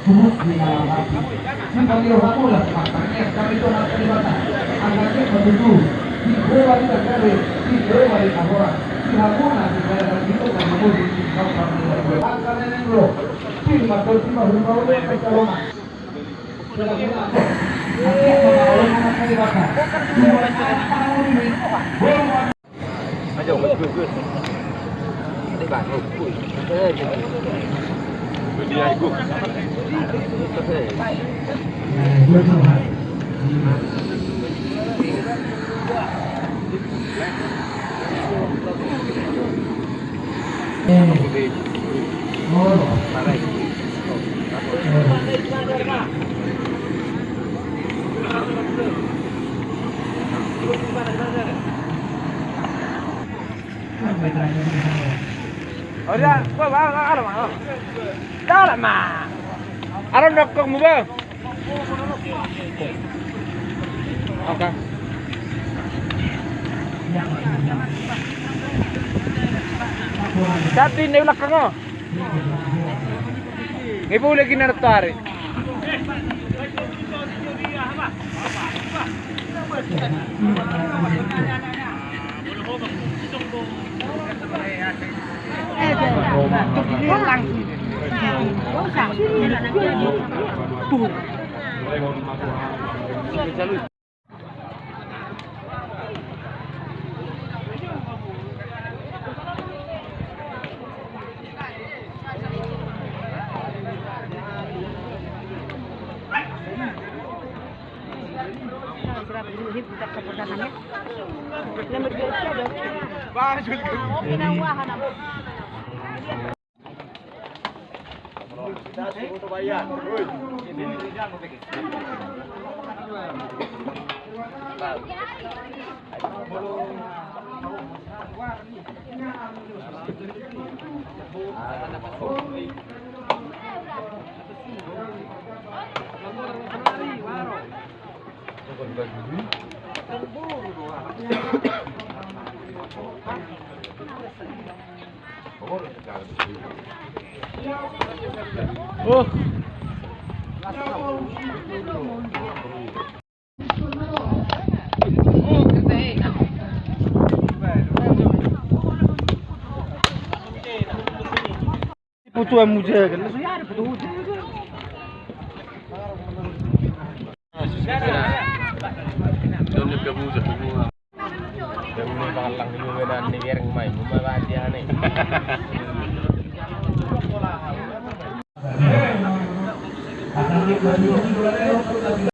Sulit di dalam hati. Bagi kamu lah makanya kami itu anak kelibatan. Anaknya begitu. Di bawah di negara, di bawah di Kahora, di Hamuna di daerah itu kan mau di kawasan itu. Akan ini loh. Film atau film baru yang pencalonan. Sudah kita nanti mengalami anak kelibatan. Tahun ini. Ayo, good. Ini bạn ngồi cùi. Đi ai cũng. Có thể. Ora, apa? Dah mah. Aron dokter mu bang? Oke. Dati na ulak ka ngo. Ibu lagi na natari. Oh. Putu yang muda kan, saya ada putu. Doon nagkabusa ko mo. Yung may bakalang niluwinan ni Gering May, bumabati yan eh. Akan